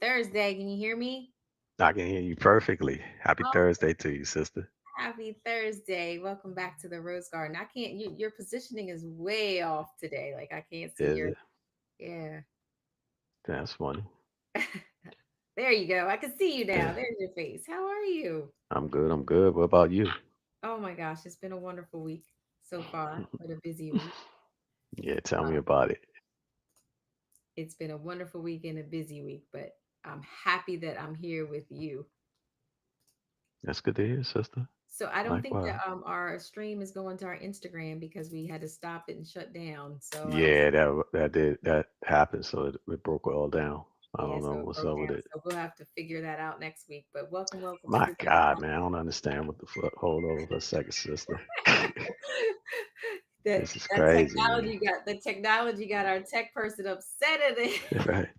Thursday. Can you hear me? I can hear you perfectly. Happy Oh, Thursday to you, sister. happy Thursday. Welcome back to the Rose Garden. I can't, your positioning is way off today. Like, I can't see Is your, it? yeah. That's funny. There you go. I can see you now. Yeah, There's your face. How are you? I'm good. I'm good. What about you? Oh my gosh, it's been a wonderful week so far, but a busy week. Yeah, tell me Um, about it. it's been a wonderful week and a busy week, but I'm happy that I'm here with you. That's good to hear, sister. So I don't think that Likewise. our stream is going to our Instagram because we had to stop it and shut down. So I don't. Yeah, that happened. So it broke all down. I Yeah, don't know so it what's broke up down. with it. So we'll have to figure that out next week. But welcome My everybody. God, man, I don't understand what the fuck. Hold on for a second, sister. that This is that crazy, man. technology got our tech person upset at it. Right?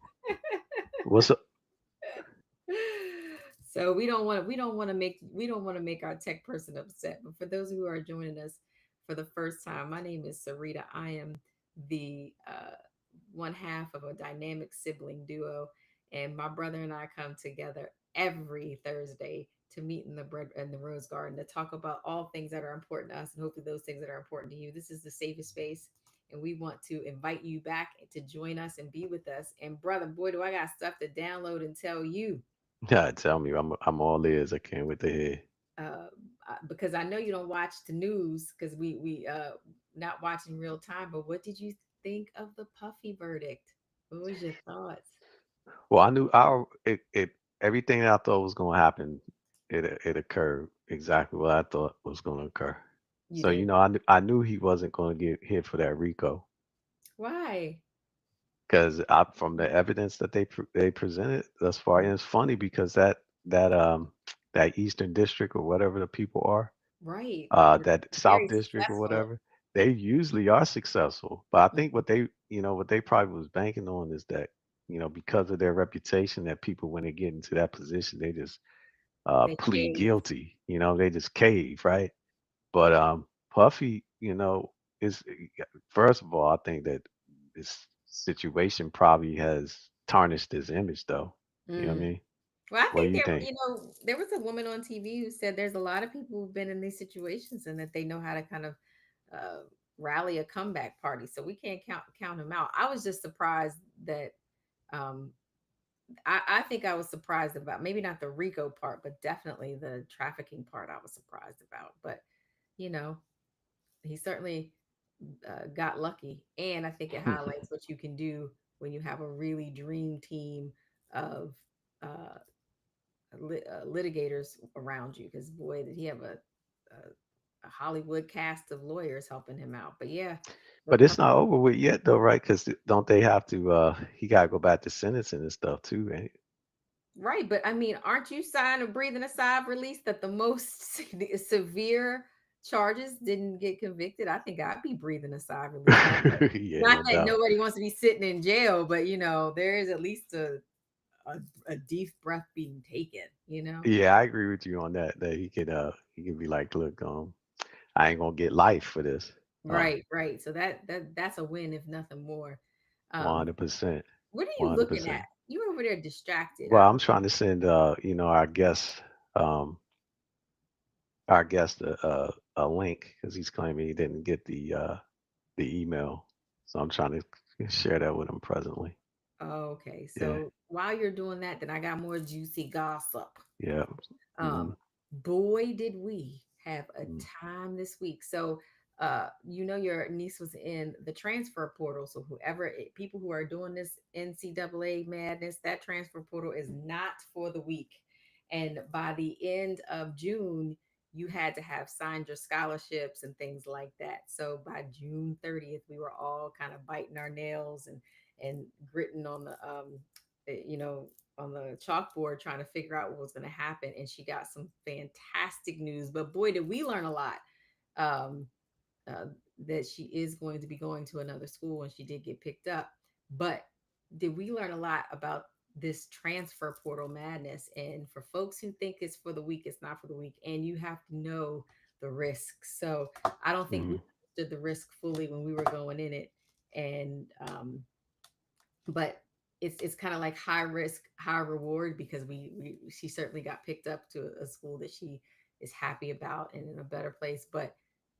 What's up? So we don't want to make our tech person upset. But for those who are joining us for the first time, my name is Sarita. I am the one half of a dynamic sibling duo, and my brother and I come together every Thursday to meet in the bread in the rose garden to talk about all things that are important to us and hopefully those things that are important to you. This is the safest space, and we want to invite you back to join us and be with us. And brother, boy, do I got stuff to download and tell you. Yeah, tell me. I'm all ears. I can't wait to hear. uh, because I know you don't watch the news because we not watching real time. But what did you think of the Puffy verdict? What was your thoughts? Well, I knew it everything that I thought was going to happen, it occurred exactly what I thought was going to occur. You So did. I knew he wasn't going to get hit for that RICO Why? because from the evidence that they presented thus far, and it's funny because that that Eastern District or whatever the people are, Right. They're that South very District or successful. whatever, they usually are successful. But I think Mhm. what they probably was banking on is that because of their reputation that people when they get into that position they just They plead cave. guilty. They just cave, right? But Puffy, is first of all, I think that this situation probably has tarnished his image, though. You know what I Mm. mean? Well, I What do think you think? there was a woman on TV who said there's a lot of people who've been in these situations and that they know how to kind of uh, rally a comeback party. So we can't count him out. I was just surprised that um, I think I was surprised about maybe not the Rico part, but definitely the trafficking part. I was surprised about. But you know, he certainly got lucky, and I think it highlights what you can do when you have a really dream team of uh, litigators around you. Because boy, did he have a Hollywood cast of lawyers helping him out. But yeah, the But it's not over with yet, though, right? Because don't they have to? He got to go back to sentencing and stuff too, right? right, but I mean, aren't you sighing or breathing a sigh of release that the most severe charges didn't get convicted? I think I'd be breathing a sigh of relief. Yeah, Not no that doubt. nobody wants to be sitting in jail, but there is at least a deep breath being taken, you know? Yeah, I agree with you on that. That he could be like, look, I ain't gonna get life for this. Um, Right, right. So that's a win, if nothing more. Um, 100%, what are you looking at? 100%. You over there distracted. Well, I'm trying to send um our guest a link because he's claiming he didn't get the email. So I'm trying to share that with him presently. Okay, Yeah, so while you're doing that, then I got more juicy gossip. yeah. Um, Mm, boy, did we have a mm. time this week. So, your niece was in the transfer portal. So, people who are doing this NCAA madness, that transfer portal is not for the week. And by the end of June, you had to have signed your scholarships and things like that. So by June 30th, we were all kind of biting our nails and gritting on the you know on the chalkboard trying to figure out what was going to happen, and she got some fantastic news. But boy, did we learn a lot. um, uh, that she is going to be going to another school and she did get picked up. But did we learn a lot about this transfer portal madness? And for folks who think it's for the weak, it's not for the weak, and you have to know the risk. So I don't think we Mhm. understood the risk fully when we were going in it. And but it's kind of like high risk, high reward, because she certainly got picked up to a school that she is happy about and in a better place. But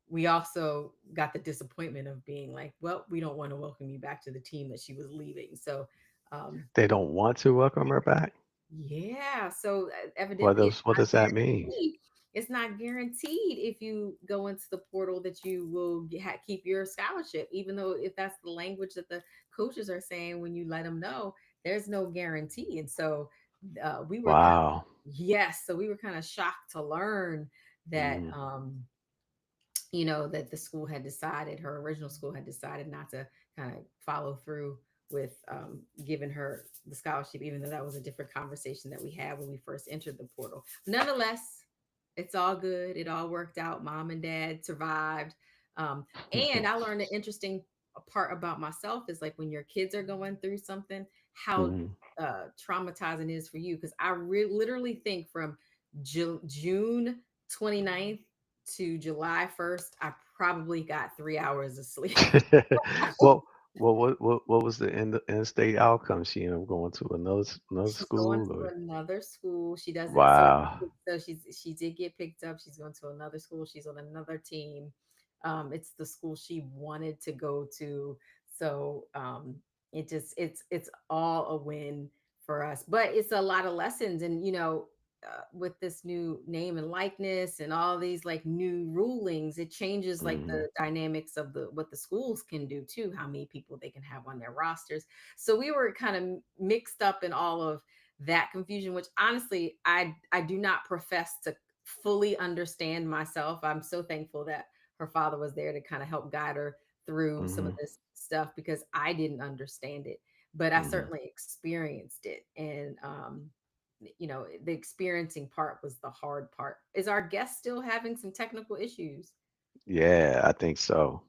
we also got the disappointment of being like, well, we don't want to welcome you back to the team that she was leaving. So um, They don't want to welcome her back? yeah, so What evidently it's does what not does that mean? guaranteed. It's not guaranteed if you go into the portal that you will keep your scholarship, even though if that's the language that the coaches are saying when you let them know, there's no guarantee. And so we were kind of, Wow. yes, so we were kind of shocked to learn that Mhm, that the school had decided, her original school had decided not to kind of follow through with giving her the scholarship, even though that was a different conversation that we had when we first entered the portal. Nonetheless, it's all good. It all worked out. Mom and dad survived. And I learned an interesting part about myself is like when your kids are going through something, how mhm. traumatizing it is for you. Because I literally think from June 29th to July 1st, I probably got 3 hours of sleep. Well, what was the end state outcome? She ended up going to another She's going school to or another school. She doesn't wow. so she did get picked up. She's going to another school. She's on another team. It's the school she wanted to go to. So it's all a win for us. But it's a lot of lessons, and with this new name and likeness and all these like new rulings, it changes like Mhm, the dynamics of the what the schools can do too, how many people they can have on their rosters. So we were kind of mixed up in all of that confusion, which honestly I do not profess to fully understand myself. I'm so thankful that her father was there to kind of help guide her through some of mhm, this stuff because I didn't understand it, but I mhm. certainly experienced it. And the experiencing part was the hard part. Is our guest still having some technical issues? Yeah, I think so.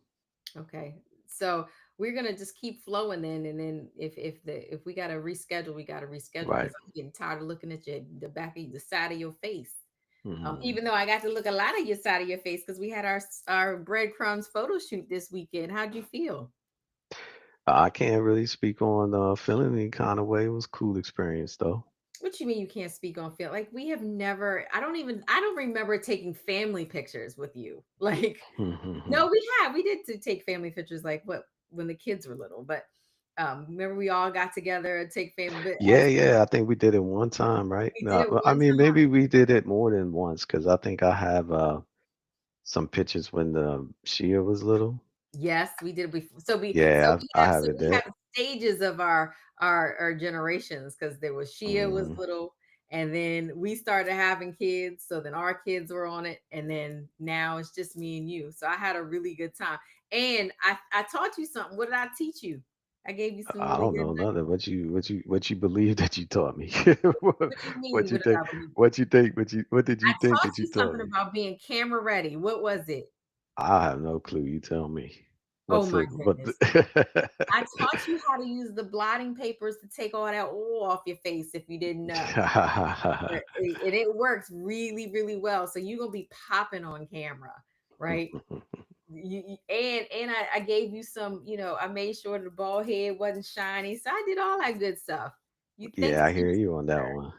Okay. So we're gonna just keep flowing then, and then if we gotta reschedule, we gotta reschedule Right. because I'm getting tired of looking at the side of your face. Mhm. Even though I got to look a lot of your side of your face because we had our breadcrumbs photo shoot this weekend. How'd you feel? I can't really speak on feeling any kind of way. It was a cool experience though. What you mean you can't speak on film? Like we have never. I don't remember taking family pictures with you. Like no, we did to take family pictures like what when the kids were little, but remember we all got together and take family, but Yeah, as yeah, I think we did it one time, right? we did No, it well, I one mean, time. maybe we did it more than once because I think I have some pictures when the Shia was little. Yes, we did before. Yeah, I have So it we there. have stages of our generations because there was Shia was Mhm. little, and then we started having kids. So then our kids were on it, and then now it's just me and you. So I had a really good time, and I taught you something. What did I teach you? I gave you some I really don't good know nuggets. nothing. What you believe that you taught me? What What do you what mean? you What did think? I believe? What you think? What did you I think taught that you you taught something me? about being camera ready. What was it? I have no clue. You tell me. Oh What's my the what? goodness. I taught you how to use the blotting papers to take all that oil off your face if you didn't know. And it works really, really well. So you're gonna be popping on camera, right? And I gave you some, I made sure the bald head wasn't shiny. So I did all that good stuff. You Yeah, thanks I to your hear you on that sister. one.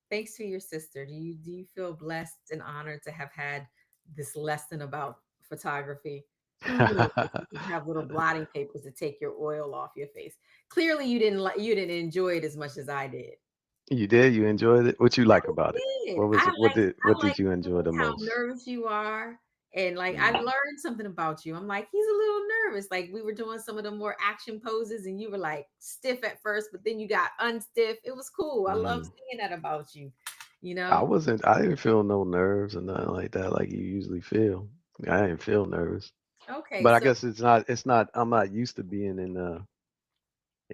Thanks to your sister. Do you feel blessed and honored to have had this lesson about photography? Who knew that you could have little blotting papers to take your oil off your face? Clearly, you didn't enjoy it as much as I did. You did? You enjoyed it? What you I like about it? did. What was it? What I like did you enjoy seeing the how most? nervous you are. And like I Mm, learned something about you. I'm like, he's a little nervous. Like we were doing some of the more action poses and you were like stiff at first, but then you got unstiff. It was cool. I love mhm. seeing that about you, you I know? wasn't. I didn't feel no nerves or nothing like that, like you usually feel. I didn't feel nervous, Okay, but I so guess it's not. It's not. I'm not used to being in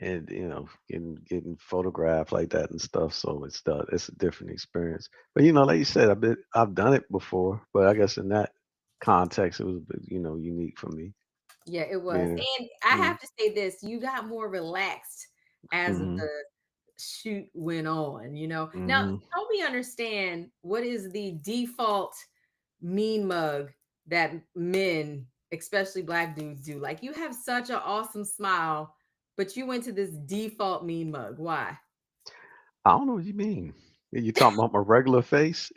and getting photographed like that and stuff. So it's a different experience. But like you said, I've done it before, but I guess in that context, it was a bit, unique for me. yeah, it was. Being, And I mm, have to say this, you got more relaxed as mm-hmm, the shoot went on. Now, mm-hmm. help me understand what is the default mean mug that men, especially black dudes, do. Like you have such an awesome smile. but you went to this default mean mug. Why? I don't know what you mean. You talking about my regular face?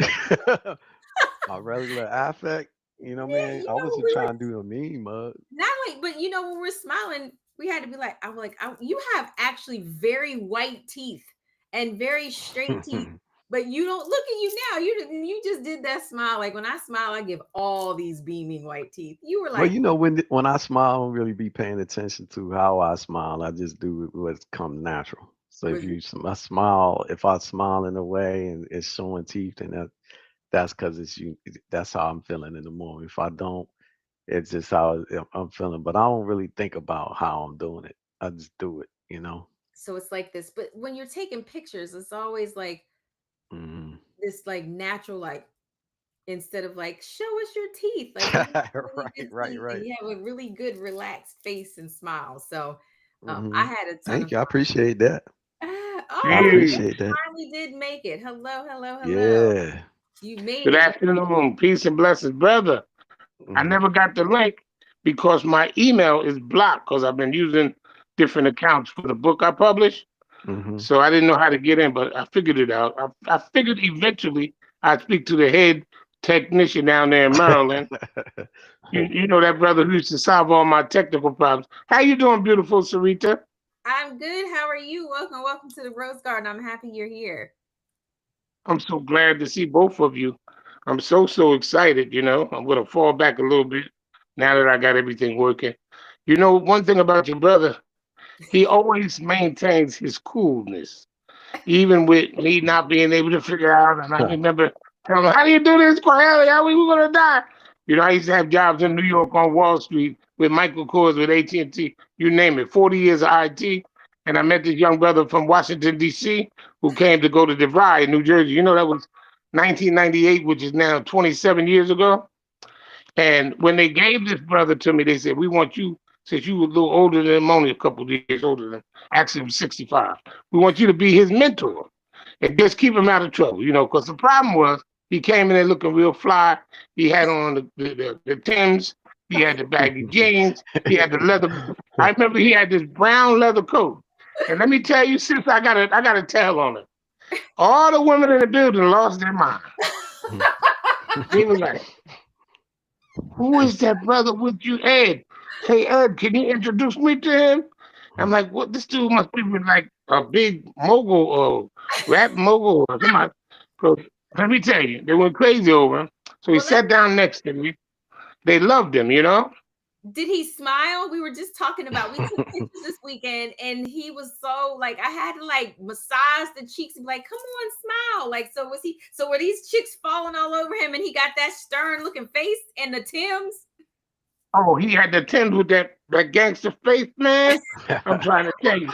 My regular affect? You know, Yeah, man, you I know when wasn't we were trying to do a mean mug. not like, but when we're smiling, we had to be like, I'm like, you have actually very white teeth and very straight teeth, but you don't look at you now. You just did that smile. Like when I smile, I give all these beaming white teeth. You were Well, like, you know, when I smile, I don't really be paying attention to how I smile. I just do what comes natural. So if was you I smile, if I smile in a way and it's showing teeth, then that's because it's you. That's how I'm feeling in the moment. If I don't, it's just how I'm feeling. But I don't really think about how I'm doing it. I just do it. You know. so it's like this. But when you're taking pictures, it's always like Hmm. this, like natural, like instead of like show us your teeth, like you have really Right, good right, teeth and right. you have a really good relaxed face and smile. So I Hmm. had a ton of Thank you. I appreciate that. I oh, Hey, you appreciate that. finally did make it. Hello, hello, hello. Yeah. You made good it. afternoon. Peace and blessings, brother. I Hmm. never got the link because my email is blocked because I've been using different accounts for the book I published. Hmm. So I didn't know how to get in, but I figured it out. I figured eventually I'd speak to the head technician down there in Maryland. You know that brother who used to solve all my technical problems. How you doing, beautiful Sarita? I'm good. How are you? Welcome, welcome to the Rose Garden. I'm happy you're here. I'm so glad to see both of you. I'm so excited, you know. I'm gonna fall back a little bit now that I got everything working. You know, one thing about your brother, he always maintains his coolness, even with me not being able to figure out. And I remember telling him, "How do you do this, Corelli? How we gonna die?" You know, I used to have jobs in New York on Wall Street with Michael Kors, with AT&T, you name it. 40 years of IT, and I met this young brother from Washington D.C. who came to go to DeVry in New Jersey. You know, that was 1998, which is now 27 years ago. And when they gave this brother to me, they said, "We want you, since you were a little older than him, only a couple of years older than him, actually, I'm 65. We want you to be his mentor and just keep him out of trouble, you know, because the problem was he came in there looking real fly. He had on the Timbs, he had the baggy jeans, he had the leather. I remember he had this brown leather coat. And let me tell you, since I got a tell on it. All the women in the building lost their mind. They were like, "Who is that brother with you, Ed? Hey, Ed, can you introduce me to him?" I'm like, "What? This dude must be with like a big mogul or rap mogul or somebody." So let me tell you, they went crazy over him. So he Well, let sat down next to me. They loved him, you know. did he smile? We were just talking about we took pictures this weekend and he was so like I had to like massage the cheeks and be like, come on, smile. Like, so was he so were these chicks falling all over him and he got that stern looking face and the Tims? Oh, he had the Timbs with that gangster face, man. I'm trying to tell you.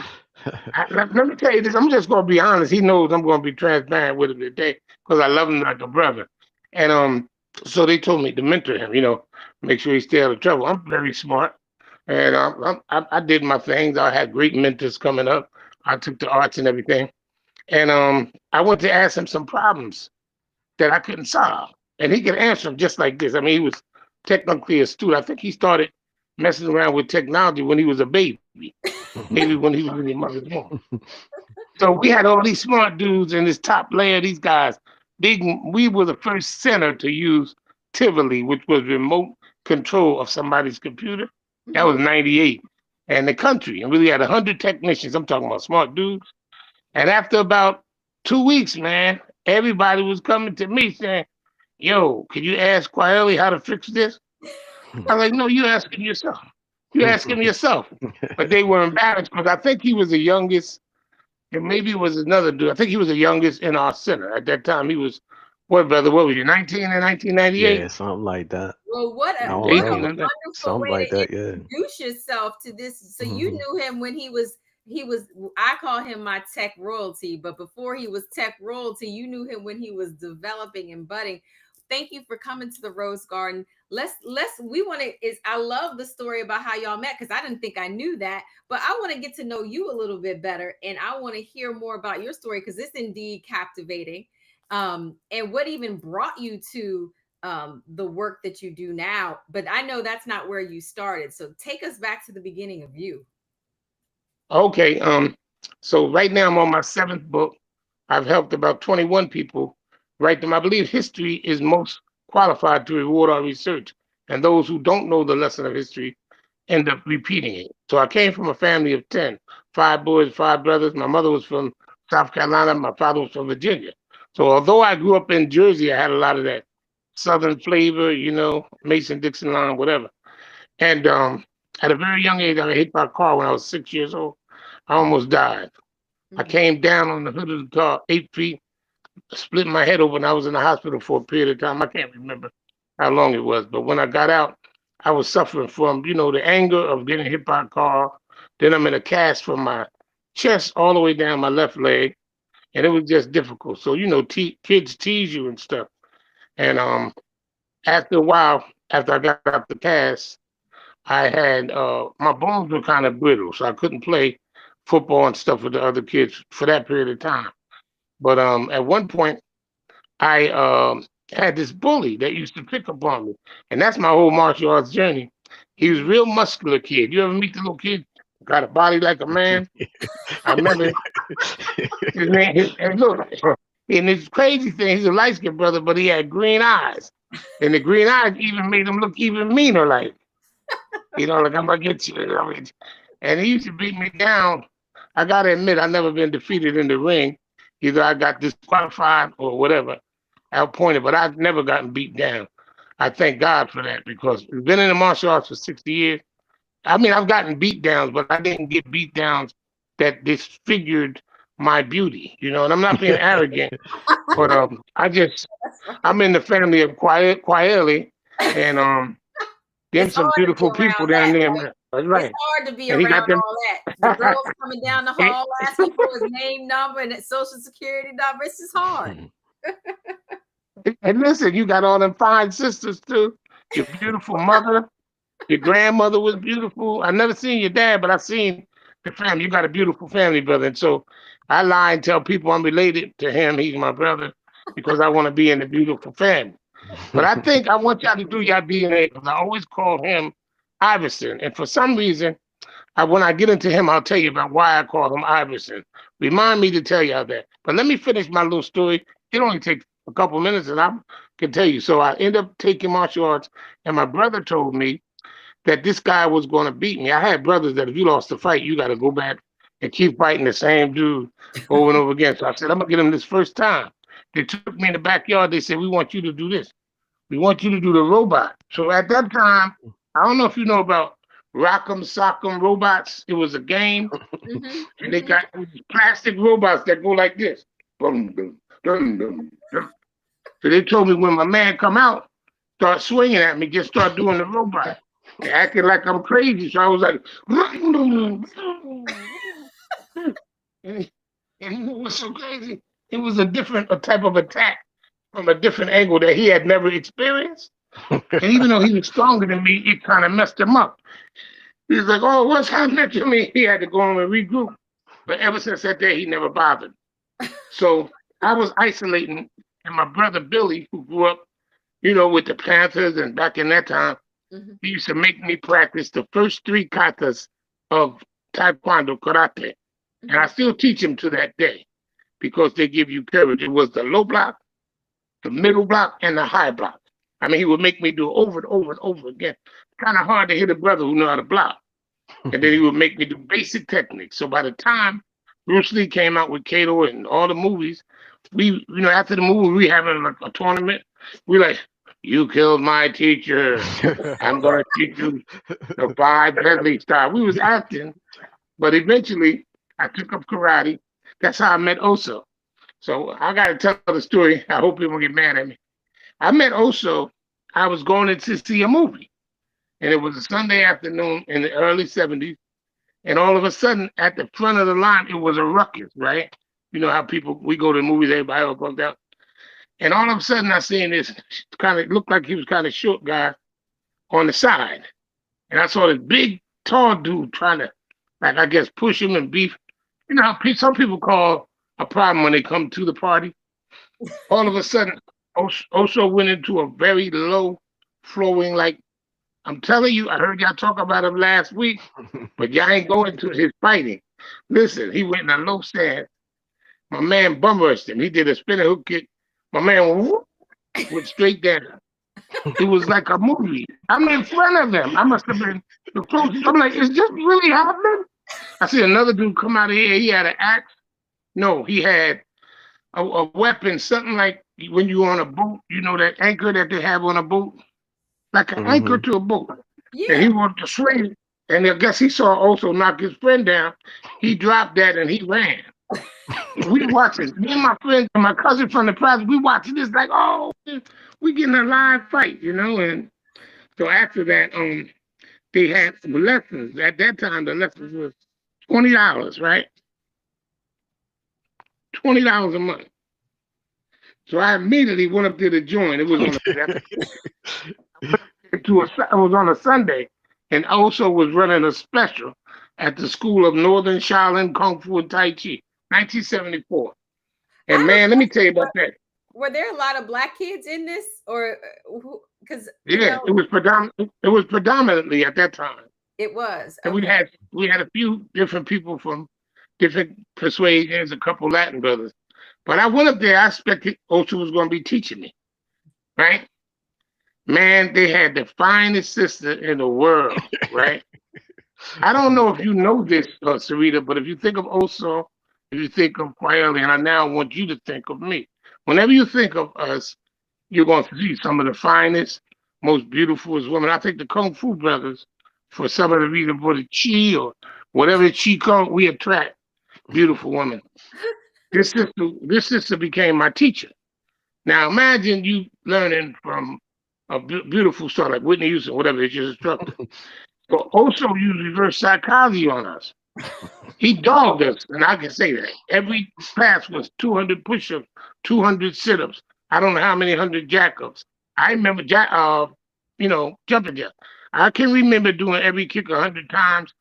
Let me tell you this. I'm just gonna be honest. He knows I'm gonna be transparent with him today because I love him like a brother. And so they told me to mentor him. You know, make sure he stay out of trouble. I'm very smart, and I did my things. I had great mentors coming up. I took the arts and everything, and I went to ask him some problems that I couldn't solve, and he could answer them just like this. I mean, he was technically astute. I think he started messing around with technology when he was a baby, maybe when he was in his mother's womb. So we had all these smart dudes in this top layer, these guys. Big, we were the first center to use Tivoli, which was remote control of somebody's computer. That was Mhm. 98. And the country, and we had 100 technicians. I'm talking about smart dudes. And after about 2 weeks, man, everybody was coming to me saying, "Yo, can you ask Quayle how to fix this?" I was like, "No, you ask him yourself. You ask him yourself." But they were embarrassed because I think he was the youngest and maybe it was another dude. I think he was the youngest in our center at that time. He was, what brother? What was you, 19 in Yeah, 1998? something like that. Well, I don't what a 18, know. like that. wonderful Something way like to that, yeah. introduce yourself to this. So you Hmm. knew him when he was I call him my tech royalty, but before he was tech royalty, you knew him when he was developing and budding. Thank you for coming to the Rose Garden. Let's we want to is I love the story about how y'all met because I didn't think I knew that, but I want to get to know you a little bit better and I want to hear more about your story because it's indeed captivating. And what even brought you to the work that you do now, but I know that's not where you started. So take us back to the beginning of you. Okay. So right now I'm on my seventh book. I've helped about 21 people write them. I believe history is most qualified to reward our research, and those who don't know the lesson of history end up repeating it. So I came from a family of 10, 5 boys, 5 brothers. My mother was from South Carolina. My father was from Virginia. So although I grew up in Jersey, I had a lot of that Southern flavor, Mason Dixon line, whatever. And at a very young age, I got hit by a car when I was 6 years old. I almost died. I Mhm. came down on the hood of the car, 8 feet, split my head open. I was in the hospital for a period of time. I can't remember how long it was, but when I got out, I was suffering from, the anger of getting hit by a car. Then I'm in a cast from my chest all the way down my left leg, and it was just difficult. So, kids tease you and stuff. And after a while, after I got out the cast, I had my bones were kind of brittle, so I couldn't play football and stuff with the other kids for that period of time. But at one point, I had this bully that used to pick up on me, and that's my whole martial arts journey. He was a Mhm. real muscular kid. You ever meet the little kid? Got a body like a man. I remember his name. And look, and this crazy thing, he's a light skinned brother, but he had green eyes, and the green eyes even made him look even meaner. Like like I'm gonna get you. And he used to beat me down. I gotta admit, I never been defeated in the ring. Either I got disqualified or whatever, outpointed, but I've never gotten beat down. I thank God for that because I've been in the martial arts for 60 years. I mean, I've gotten beat downs, but I didn't get beat downs that disfigured my beauty, and I'm not being arrogant, but That's right. I'm in the family of quietly, and them It's some hard to be beautiful people around down that, there, right? man. That's It's right. hard to be And he around got them. all that. The girls coming down the and, hall asking for his name number and his social security number. It's just hard. and listen, you got all them fine sisters too. Your beautiful mother, your grandmother was beautiful. I never seen your dad, but I seen the family. You got a beautiful family, brother. And so I lie and tell people I'm related to him. He's my brother because I want to be in the beautiful family. But I think I want y'all to do your DNA because I always call him Iverson. And for some reason, when I get into him, I'll tell you about why I call him Iverson. Remind me to tell y'all that. But let me finish my little story. It only takes a couple minutes, and I can tell you. So I end up taking martial arts, and my brother told me that this guy was going to beat me. I had brothers that if you lost the fight, you got to go back and keep fighting the same dude over and over again. So I said, I'm gonna get him this first time. They took me in the backyard. They said, we want you to do this. We want you to do the robot. So at that time, I don't know if you know about Rock'em Sock'em Robots. It was a game, Hmm. and they Hmm. got plastic robots that go like this. Dum, dum, dum, dum, dum. So they told me when my man come out, start swinging at me, just start doing the robot. They acting like I'm crazy. So I was like, and, and it was so crazy. It was a type of attack from a different angle that he had never experienced. And even though he was stronger than me, it kind of messed him up. He was like, "Oh, what's happening to me?" He had to go home and regroup. But ever since that day, he never bothered. So I was isolating, and my brother Billy, who grew up, with the Panthers, and back in that time, Hmm. he used to make me practice the first three katas of Taekwondo karate. And I Hmm. still teach him to that day because they give you courage. It was the low block, the middle block, and the high block. I mean, he would make me do it over and over and over again. Kind of hard to hit a brother who know how to block. And then he would make me do basic techniques. So by the time Bruce Lee came out with Kato and all the movies, after the movie, we having like a tournament. We like, you killed my teacher. I'm gonna teach you the five deadly style. We was acting, but eventually I took up karate. That's how I met Oso. So I gotta tell the story. I hope people won't get mad at me. I met Oso. I was going in to see a movie, and it was a Sunday afternoon in the early '70s. And all of a sudden, at the front of the line, it was a ruckus, right? You know how we go to the movies, everybody all goes out. And all of a sudden, I seen this kind of looked like he was kind of short guy on the side, and I saw this big, tall dude trying to, like, I guess, push him and beef. You know how some people call a problem when they come to the party. All of a sudden, Oso went into a very low flowing, like, I'm telling you, I heard y'all talk about him last week, but y'all ain't going to his fighting. Listen, he went in a low stand. My man bum rushed him. He did a spinning hook kick. My man went straight down. It was like a movie. I'm in front of him. I must have been the closest. I'm like, is this really happening? I see another dude come out of here. He had an axe. No, he had a weapon, something like when you're on a boat, you know, that anchor that they have on a boat, like an anchor Mhm. to a boat. Yeah. And he wanted to swing. And I guess he saw also knock his friend down. He dropped that and he ran. We watching, me and my friend and my cousin from the project, we watching this like, oh, we getting a live fight, you know. And so after that, they had some lessons. At that time, the lessons was $20, right? $20 a month. So I immediately went up there to join. It was on it was on a Sunday, and also was running a special at the School of Northern Shaolin Kung Fu and Tai Chi, 1974. I And have man, let me a tell you about question. that. Were there a lot of black kids in this, or because Yeah, it was predominant. It was predominantly at that time, it was and okay. we had a few different people from different persuasions, a couple Latin brothers. But I went up there. I expected Osu was going to be teaching me, right? Man, they had the finest sister in the world, right? I don't know if you know this, Sarita, but if you think of Oso, if you think of Quietly, and I now want you to think of me. Whenever you think of us, you're going to see some of the finest, most beautiful women. I think the Kung Fu brothers, for some of the reason for the chi or whatever chi called, we attract beautiful women. This sister became my teacher. Now imagine you learning from a beautiful star like Whitney Houston, whatever is your instructor. But also use reverse psychology on us. He dogged us, and I can say that. Every class was 200 push-ups, 200 sit-ups. I don't know how many hundred jack-ups. I remember jumping jack. I can remember doing every kick 100 times.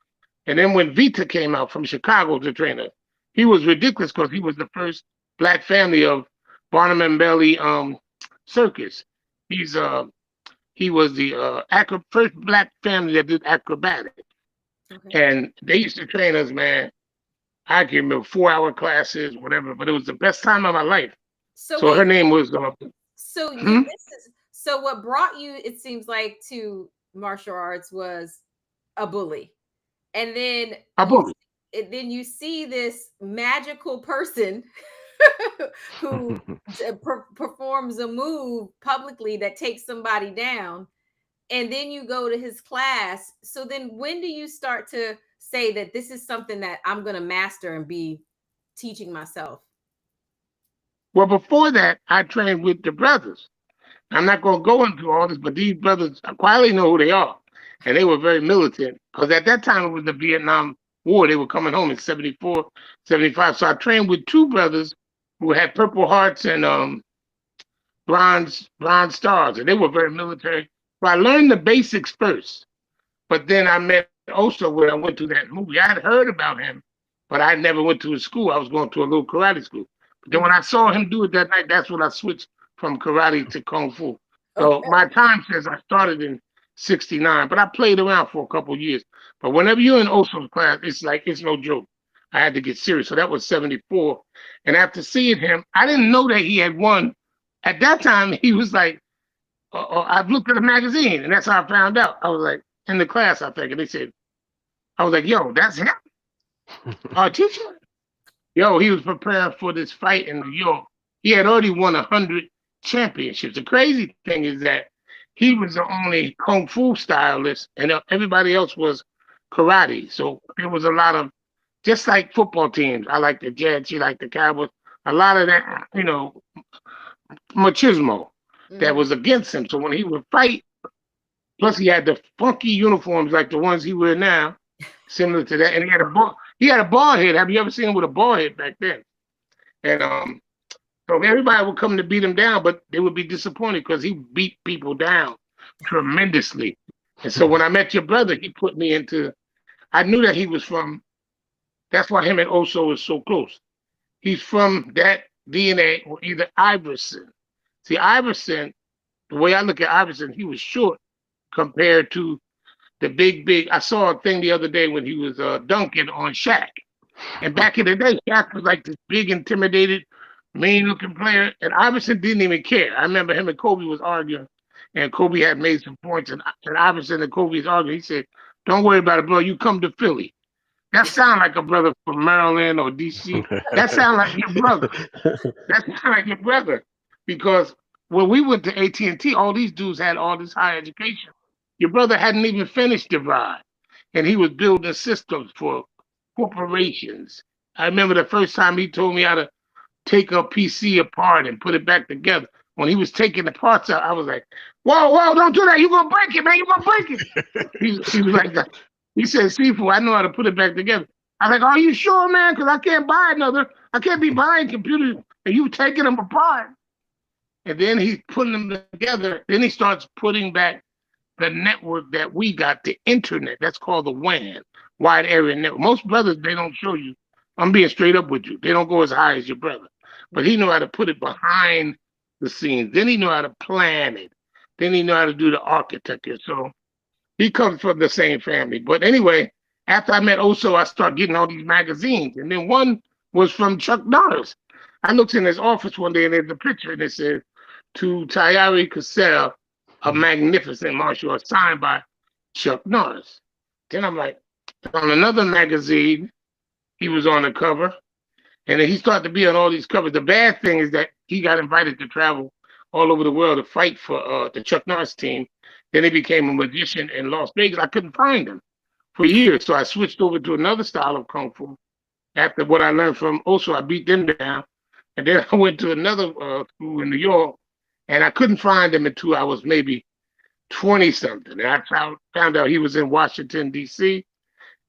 And then when Vita came out from Chicago to train us, he was ridiculous because he was the first black family of Barnum and Bailey circus. He's he was the first black family that did acrobatics. Okay. And they used to train us, man. I can remember 4-hour classes, whatever, but it was the best time of my life. So So her wait, name was so hmm? what brought you, it seems like, to martial arts was a bully, and then a bully. you see this magical person who performs a move publicly that takes somebody down, and then you go to his class. So then when do you start to say that this is something that I'm going to master and be teaching myself? Well, before that, I trained with the brothers. I'm not going to go into all this, but these brothers, I quietly know who they are. And they were very militant because at that time it was the Vietnam War. They were coming home in 74, 75. So I trained with two brothers who had Purple Hearts and bronze stars, and they were very military. So I learned the basics first, but then I met also when I went to that movie. I had heard about him, but I never went to his school. I was going to a little karate school. But then when I saw him do it that night, that's when I switched from karate to kung fu. So Okay. my time says I started in '69, but I played around for a couple of years. But whenever you're in Oso's class, it's like it's no joke. I had to get serious. So that was '74, and after seeing him, I didn't know that he had won. At that time, he was like, I've looked at a magazine, and that's how I found out. I was like, in the class, I think, and they said, I was like, yo, that's him, our teacher. Yo, he was preparing for this fight in New York. He had already won 100 championships. The crazy thing is that he was the only kung fu stylist, and everybody else was karate. So there was a lot of, just like football teams. I like the Jets, you like the Cowboys. A lot of that, machismo that was against him. So when he would fight, plus he had the funky uniforms like the ones he wear now, similar to that, and he had a ball head. Have you ever seen him with a ball head back then? And so everybody would come to beat him down, but they would be disappointed because he beat people down tremendously. And so when I met your brother, he put me into. I knew that he was from. That's why him and Oso is so close. He's from that DNA, or either Iverson. See, Iverson, the way I look at Iverson, he was short compared to the big. I saw a thing the other day when he was dunking on Shaq. And back in the day, Shaq was like this big, intimidated, mean-looking player, and Iverson didn't even care. I remember him and Kobe was arguing, and Kobe had made some points, and Iverson and Kobe was arguing. He said, "Don't worry about it, bro. You come to Philly." That sound like a brother from Maryland or DC. That sound like your brother. That sound like your brother. Because when we went to AT&T, all these dudes had all this higher education. Your brother hadn't even finished DeVry, and he was building systems for corporations. I remember the first time he told me how to take a PC apart and put it back together. When he was taking the parts out, I was like, whoa, don't do that. You're going to break it, man. You're going to break it. He was like, he said, Sifu, I know how to put it back together. I was like, are you sure, man? Because I can't buy another. I can't be buying computers and you taking them apart. And then he's putting them together. Then he starts putting back the network that we got, the internet. That's called the WAN, wide area network. Most brothers, they don't show you. I'm being straight up with you. They don't go as high as your brother. But he know how to put it behind the scenes. Then he know how to plan it. Then he know how to do the architecture. So he comes from the same family. But anyway, after I met Oso, I started getting all these magazines. And then one was from Chuck Norris. I looked in his office one day and there's a picture and it said, to Tyree Cassell, a magnificent martial art signed by Chuck Norris. Then I'm like, on another magazine, he was on the cover. And then he started to be on all these covers. The bad thing is that he got invited to travel all over the world to fight for the Chuck Norris team. Then he became a magician in Las Vegas. I couldn't find him for years. So I switched over to another style of Kung Fu. After what I learned from Oso, I beat them down. And then I went to another school in New York. And I couldn't find him until I was maybe 20-something. And I found out he was in Washington, D.C.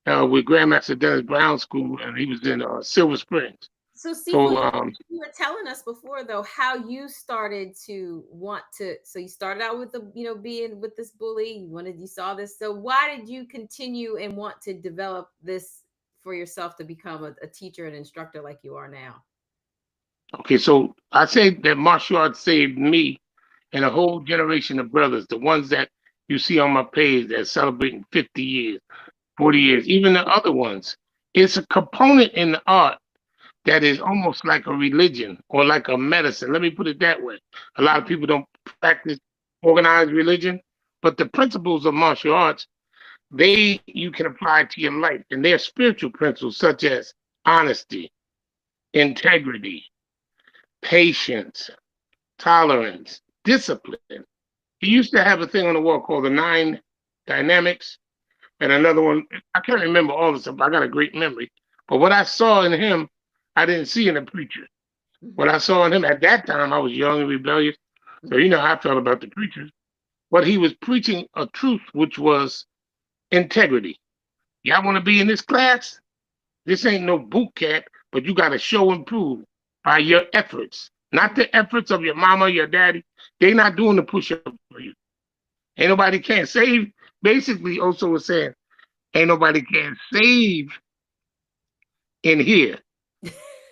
With Grandmaster Dennis Brown School, and he was in Silver Springs. So, Sifu, you were telling us before, though, how you started to want to. So you started out with being with this bully. You saw this. So why did you continue and want to develop this for yourself to become a teacher and instructor like you are now? Okay, so I say that martial arts saved me and a whole generation of brothers, the ones that you see on my page that celebrating 50 years, 40 years, even the other ones. It's a component in the art that is almost like a religion or like a medicine. Let me put it that way. A lot of people don't practice organized religion, but the principles of martial arts, you can apply to your life. And they're spiritual principles such as honesty, integrity, patience, tolerance, discipline. He used to have a thing on the wall called the 9 Dynamics, and another one, I can't remember all this stuff. I got a great memory. But what I saw in him, I didn't see in a preacher. What I saw in him at that time, I was young and rebellious. So you know how I felt about the preachers. But he was preaching a truth, which was integrity. Y'all want to be in this class? This ain't no boot camp, but you got to show and prove by your efforts, not the efforts of your mama, your daddy. They not doing the push-up for you. Ain't nobody can save. Basically, also was saying, ain't nobody can save in here.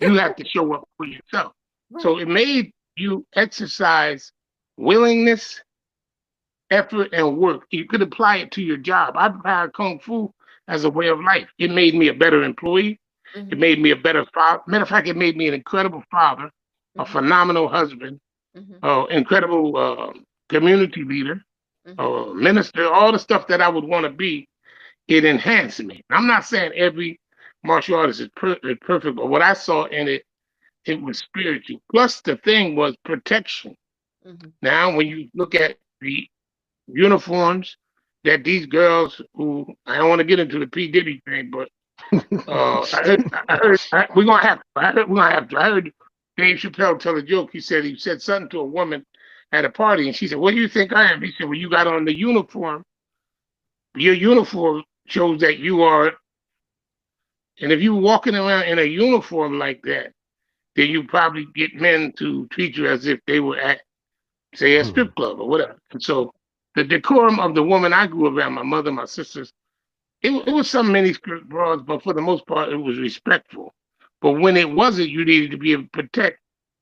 You have to show up for yourself. Right. So it made you exercise willingness, effort, and work. You could apply it to your job. I applied Kung Fu as a way of life. It made me a better employee. Mm-hmm. It made me a better father. Matter of fact, it made me an incredible father, mm-hmm. a phenomenal husband, mm-hmm. Incredible community leader, mm-hmm. Minister, all the stuff that I would want to be. It enhanced me. I'm not saying every martial artist is perfect, but what I saw in it, it was spiritual. Plus, the thing was protection. Mm-hmm. Now, when you look at the uniforms that these girls who, I don't want to get into the P. Diddy thing, but I heard Dave Chappelle tell a joke. He said something to a woman at a party, and she said, "What do you think I am?" He said, "Well, you got on the uniform. Your uniform shows that you are, and if you're walking around in a uniform like that, then you probably get men to treat you as if they were at, say, a strip club or whatever." And so the decorum of the woman I grew around, my mother, my sisters, it was some miniskirt bras, but for the most part, it was respectful. But when it wasn't, you needed to be able to protect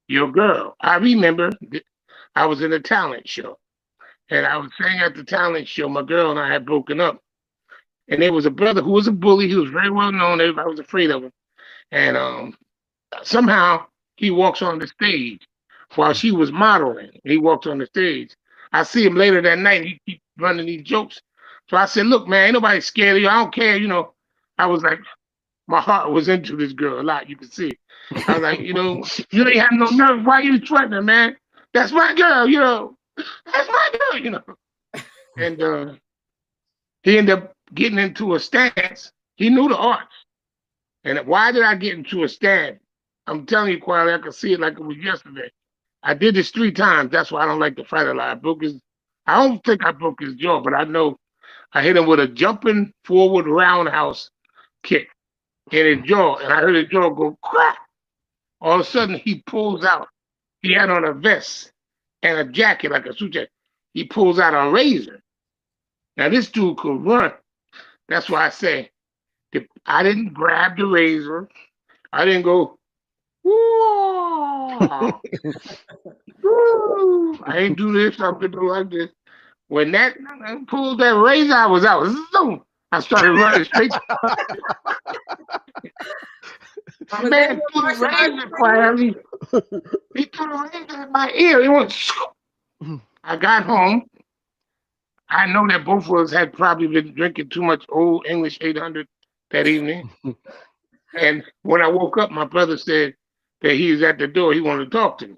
your girl. I remember I was in a talent show, and I was saying at the talent show, my girl and I had broken up. And there was a brother who was a bully. He was very well known. Everybody was afraid of him. And somehow he walks on the stage while she was modeling. He walks on the stage. I see him later that night. He keep running these jokes. So I said, "Look, man, ain't nobody scared of you. I don't care." I was like, my heart was into this girl a lot. You can see. I was like, you ain't have no nerve. Why you threatening, man? That's my girl. That's my girl. And he ended up getting into a stance. He knew the arts. And why did I get into a stance? I'm telling you, Quiley, I can see it like it was yesterday. I did this 3 times. That's why I don't like to fight a lot. I don't think I broke his jaw, but I know I hit him with a jumping forward roundhouse kick in his jaw, and I heard his jaw go crack. All of a sudden, he pulls out. He had on a vest and a jacket, like a suit jacket. He pulls out a razor. Now, this dude could run. That's why I say, I didn't grab the razor. I didn't go, whoa. I ain't do this. I'm gonna do like this. When that pulled that razor, I was out. Zoom. I started running straight. My man put a razor quietly. He put a razor in my ear. It went. I got home. I know that both of us had probably been drinking too much Old English 800 that evening. And when I woke up, my brother said that he was at the door. He wanted to talk to me.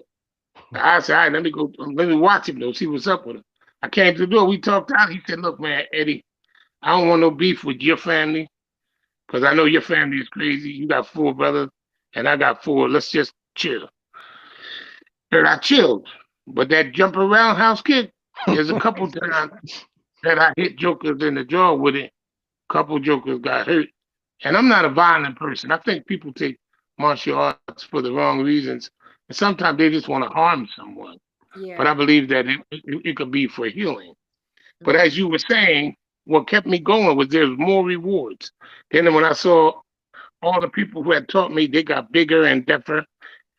I said, all right, let me watch him though, see what's up with him. I came to the door. We talked out. He said, look, man, Eddie, I don't want no beef with your family because I know your family is crazy. You got 4 brothers and I got 4. Let's just chill. And I chilled. But that jump around house kick, there's a couple times that I hit jokers in the jaw with it. A couple jokers got hurt. And I'm not a violent person. I think people take martial arts for the wrong reasons. And sometimes they just want to harm someone. Yeah. But I believe that it could be for healing. But as you were saying, what kept me going was there's more rewards. Then when I saw all the people who had taught me, they got bigger and deafer.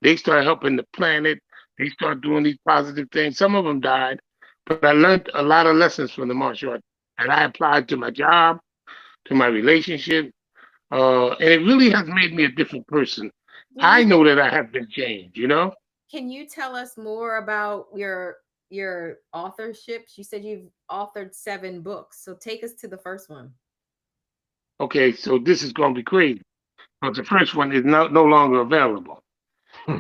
They started helping the planet. They started doing these positive things. Some of them died, but I learned a lot of lessons from the martial arts. And I applied to my job, to my relationship. And it really has made me a different person. I know that I have been changed, Can you tell us more about your authorships? You said you've authored 7 books. So take us to the first one. Okay, so this is going to be crazy. But the first one is no longer available.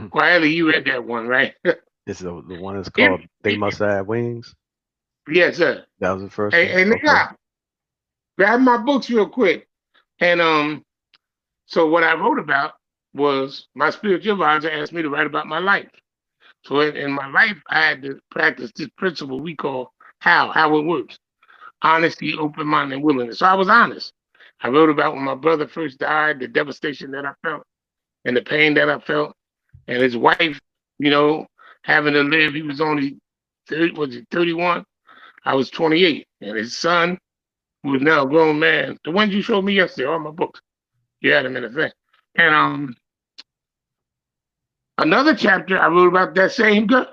Quietly, you read that one, right? This is the one that's called They Must Have Wings? Yes, sir. That was the first one. Hey, look out. Grab my books real quick. And so what I wrote about was my spiritual advisor asked me to write about my life. So in my life, I had to practice this principle we call how it works. Honesty, open mind, and willingness. So I was honest. I wrote about when my brother first died, the devastation that I felt, and the pain that I felt, and his wife, having to live. He was only 31? I was 28. And his son, who is now a grown man, the ones you showed me yesterday, all my books, you had them in the thing. And another chapter, I wrote about that same girl.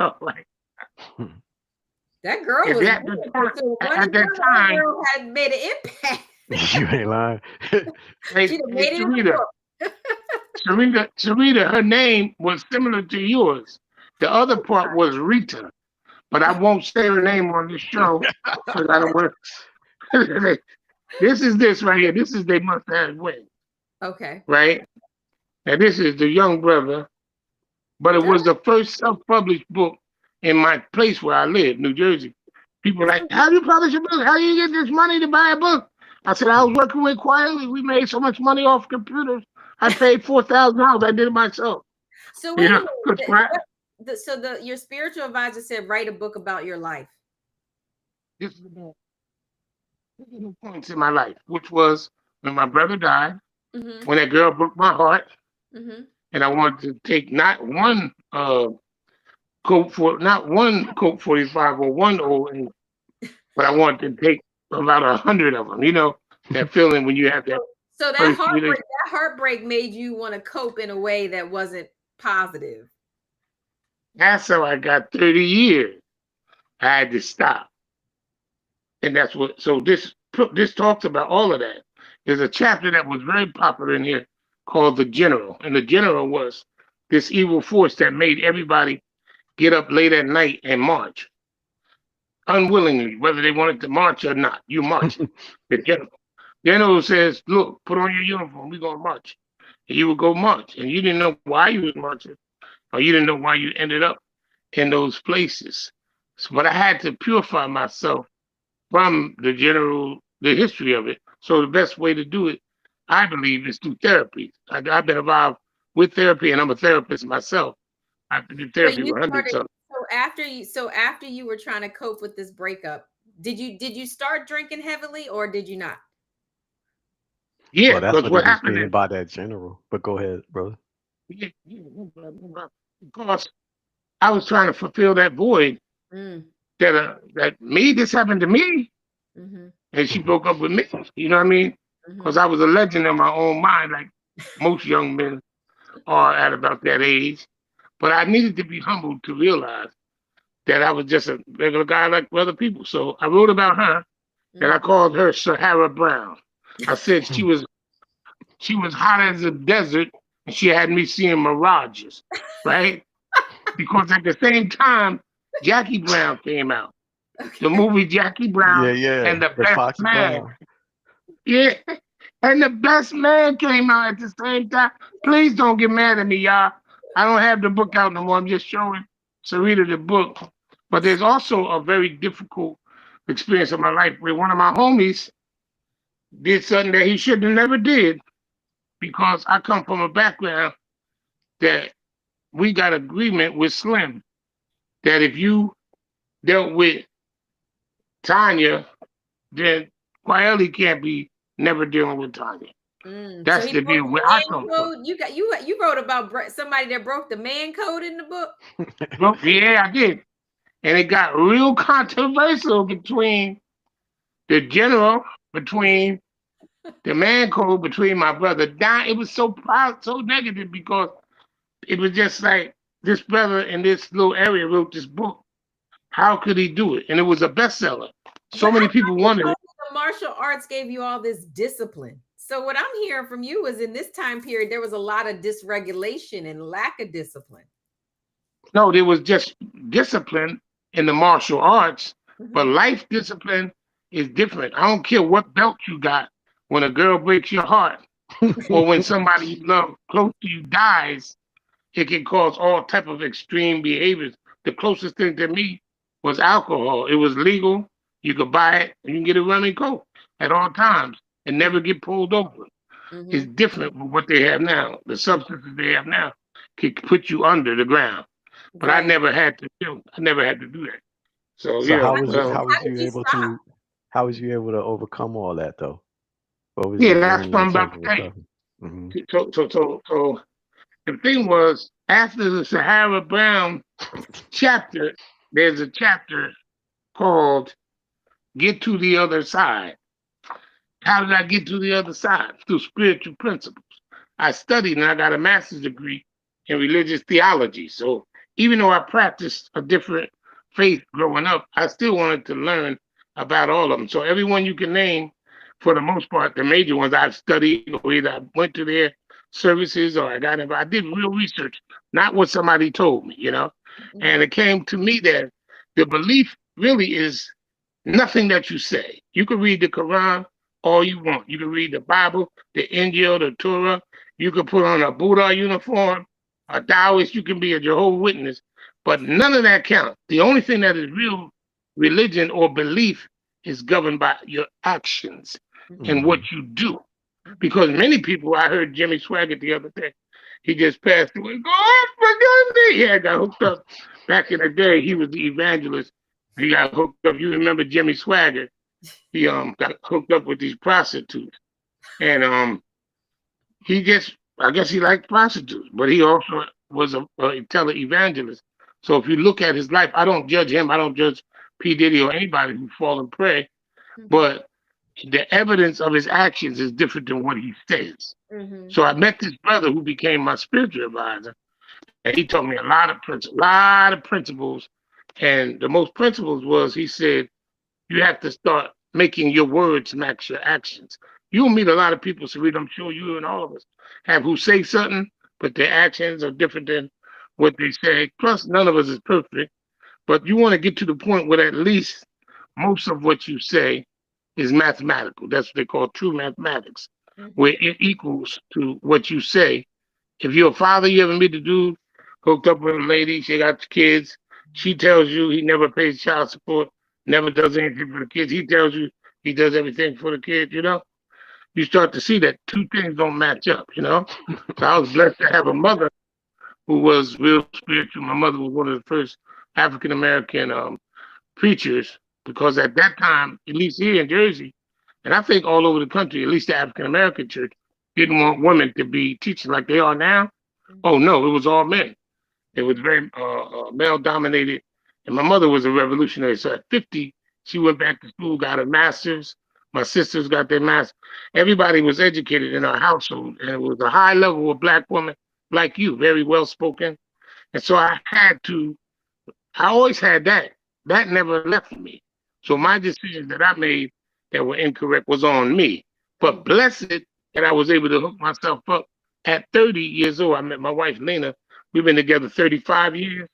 That girl was at that time girl had made an impact. You ain't lying. She made it in the book. Sarita, her name was similar to yours. The other part was Rita, but I won't say her name on this show because I don't want. This is this right here. This is They Must Have Wings. Okay. Right. Now this is the young brother, but it was the first self-published book in my place where I live, New Jersey. People are like, how do you publish a book? How do you get this money to buy a book? I said, I was working with Quietly. We made so much money off computers. I paid $4,000. I did it myself. So wait a minute. So your spiritual advisor said, write a book about your life. This is the points in my life, which was when my brother died, when that girl broke my heart, and I wanted to take not one Coke 45 or one old, but I wanted to take about 100 of them. That feeling when you have that. So that heartbreak made you want to cope in a way that wasn't positive. That's how I got 30 years. I had to stop. And that's what, so this talks about all of that. There's a chapter that was very popular in here called the General. And the General was this evil force that made everybody get up late at night and march unwillingly, whether they wanted to march or not. You march. The General. General says, look, put on your uniform. We're going to march. And you would go march. And you didn't know why you was marching, or you didn't know why you ended up in those places. So, but I had to purify myself from the history of it. So the best way to do it, I believe, is through therapy. I've been involved with therapy, and I'm a therapist myself. I've been in therapy you for hundreds started, of. so after you were trying to cope with this breakup, did you start drinking heavily or did you not? Yeah, Well, that's because what what he was happened meaning is, by that general. But go ahead, brother. because I was trying to fulfill that void Mm, that me, this happened to me, mm-hmm, and she broke up with me. You know what I mean? mm-hmm. Because I was a legend in my own mind, like most young men are at about that age. But I needed to be humbled to realize that I was just a regular guy like other people. So I wrote about her, and I called her Sahara Brown. I said she was hot as a desert, and she had me seeing mirages, right? Because at the same time, Jackie Brown came out. The Okay. movie Jackie Yeah, Brown yeah. and the The Best Foxy Man. Brown. Yeah. And the Best Man came out at the same time. Please don't get mad at me, y'all. I don't have the book out no more. I'm just showing Sarita the book. But there's also a very difficult experience of my life where one of my homies did something that he should have never did, because I come from a background that we got agreement with Slim that if you dealt with Tanya, then Wiley can't be never dealing with Tanya. So That's he the broke deal the where I man come from. code. You wrote about somebody that broke the man code in the book. Well, yeah, I did. And it got real controversial between the general, between the man code, between my brother Don. It was so proud, so negative, because it was just like this brother in this little area wrote this book. How could he do it? And it was a bestseller. So But I many thought people you wanted told it. me the martial arts gave you all this discipline. So what I'm hearing from you is in this time period there was a lot of dysregulation and lack of discipline. No, there was just discipline in the martial arts, but Mm-hmm. life discipline is different. I don't care what belt you got. When a girl breaks your heart, or when somebody you love close to you dies, it can cause all type of extreme behaviors. The closest thing to me was alcohol. It was legal. You could buy it and you can get a running coat at all times and never get pulled over. It's Mm-hmm. different with what they have now. The substances they have now can put you under the ground. But I Right. never had to do. I never had to do that. So So yeah, How did you stop? how was you able to overcome all that though? What was yeah, your that's journey what in I'm about terms to of tell you. recovery? Hmm. So the thing was, after the Sahara Brown chapter, there's a chapter called "Get to the Other Side." How did I get to the other side? Through spiritual principles. I studied and I got a master's degree in religious theology. So even though I practiced a different faith growing up, I still wanted to learn about all of them. So everyone you can name, for the most part, the major ones I've studied, or either I went to their services or I got involved. I did real research, not what somebody told me, you know. And it came to me that the belief really is nothing that you say. You can read the Quran all you want. You can read the Bible, the Injil, the Torah. You can put on a Buddha uniform, a Taoist. You can be a Jehovah's Witness, but none of that counts. The only thing that is real religion or belief is governed by your actions and Mm-hmm. what Hmm. you do. Mm-hmm. Because many people, I heard Jimmy Swaggart the other day, he just passed away. God forgive me. Yeah, got hooked up. Back in the day, he was the evangelist. He got hooked up. You remember Jimmy Swaggart? He got hooked up with these prostitutes, and he just, I guess he liked prostitutes, but he also was a tele-evangelist. So if you look at his life, I don't judge him. I don't judge P Diddy or anybody who's fallen prey, but the evidence of his actions is different than what he says. Mm-hmm. So I met this brother who became my spiritual advisor, and he taught me a lot of principles. And the most principles was, he said, you have to start making your words match your actions. You'll meet a lot of people, Sarita, I'm sure you and all of us have, who say something, but their actions are different than what they say. Plus, none of us is perfect, but you want to get to the point where at least most of what you say is mathematical. That's what they call true mathematics, where Mhm. it equals to what you say. If you're a father, you ever meet the dude hooked up with a lady, she got kids, she tells you he never pays child support, never does anything for the kids. He tells you he does everything for the kids, you know? You start to see that two things don't match up, you know? So I was blessed to have a mother who was real spiritual. My mother was one of the first African American preachers, because at that time, at least here in Jersey, and I think all over the country, at least the African American church, didn't want women to be teaching like they are now. Oh Mhm. no, it was all men. It was very male dominated. And my mother was a revolutionary. So at 50, she went back to school, got a master's. My sisters got their master's. Everybody was educated in our household. And it was a high level of black woman like you, very well spoken. And so I always had that. That never left me. So my decisions that I made that were incorrect was on me. But Mhm. blessed that I was able to hook myself up at 30 years old. I met my wife, Lena. We've been together 35 years.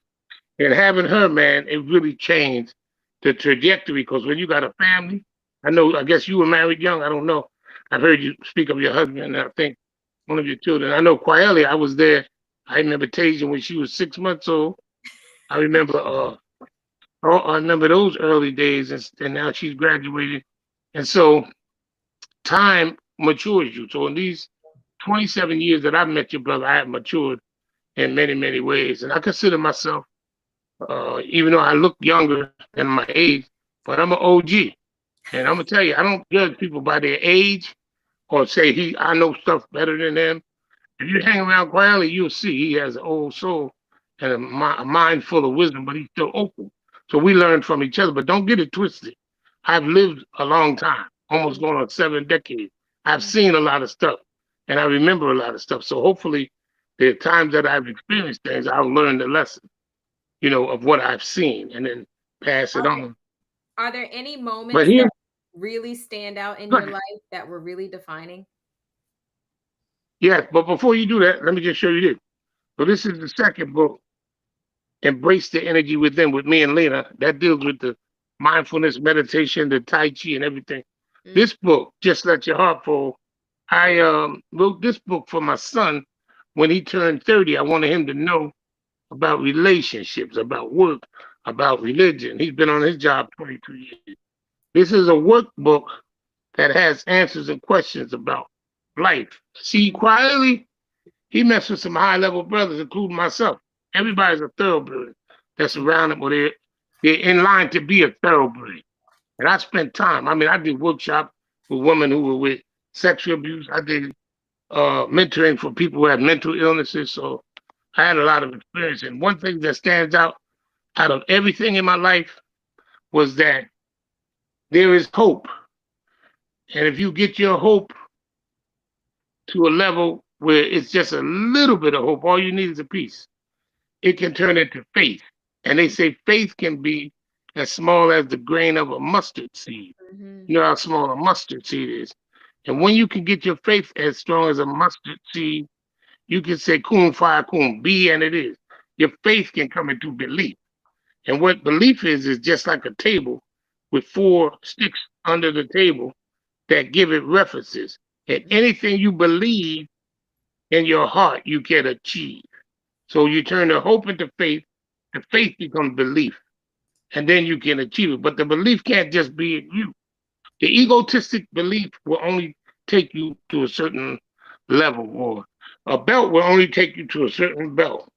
And having her, man, it really changed the trajectory. Because when you got a family, I guess you were married young. I don't know. I've heard you speak of your husband, and I think one of your children. I know Quietly, I was there. I remember Tasia when she was 6 months old. I remember I remember those early days, and now she's graduated. And so time matures you. So in these 27 years that I've met your brother, I have matured in many, many ways. And I consider myself, even though I look younger than my age, but I'm an OG. And I'm gonna tell you, I don't judge people by their age or say I know stuff better than them. If you hang around quietly, you'll see he has an old soul and a mind full of wisdom, but he's still open. So we learn from each other, but don't get it twisted. I've lived a long time, almost Mhm. going on 7 decades. I've Mhm. seen a lot of stuff, and I remember a lot of stuff. So hopefully, the times that I've experienced things, I'll learn the lesson, of what I've seen, and then pass it Are on. are there any But moments here, that really stand out in your good. life that were really defining? Yes, but before you do that, let me just show you this. So this is the second book, Embrace the Energy Within, with me and Lena. That deals with the mindfulness, meditation, the Tai Chi, and everything. Mm. This book, Just Let Your Heart Fall, I wrote this book for my son when he turned 30. I wanted him to know about relationships, about work, about religion. He's been on his job 22 years. This is a workbook that has answers and questions about life. See, quietly, he messed with some high level brothers, including myself. Everybody's a thoroughbred that's around him, or they're in line to be a thoroughbred. And I spent time. I mean, I did workshops with women who were with sexual abuse. I did mentoring for people who had mental illnesses. So I had a lot of experience. And one thing that stands out of everything in my life was that there is hope. And if you get your hope to a level where it's just a little bit of hope, all you need is a piece, it can turn into faith. And they say faith can be as small as the grain of a mustard seed. Mhm. You know how small a mustard seed is. And when you can get your faith as strong as a mustard seed, you can say kun fire kun, be and it is. Your faith can come into belief. And what belief is just like a table with four sticks under the table that give it references. And anything you believe in your heart, you can achieve. So you turn the hope into faith, the faith becomes belief, and then you can achieve it. But the belief can't just be in you. The egotistic belief will only take you to a certain level, or a belt will only take you to a certain belt.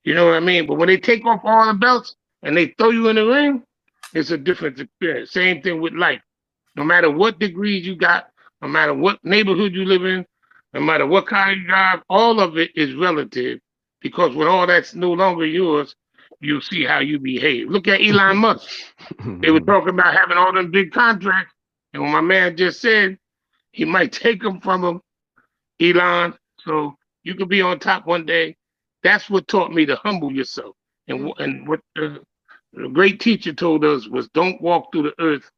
You know what I mean? But when they take off all the belts and they throw you in the ring, it's a different experience. Same thing with life. No matter what degrees you got, no matter what neighborhood you live in, no matter what car you drive, all of it is relative, because when all that's no longer yours, you'll see how you behave. Look at Elon Musk. They were talking about having all them big contracts. And when my man just said he might take them from him, Elon, so you could be on top one day. That's what taught me to humble yourself. And, Mm. and what the great teacher told us was, don't walk through the earth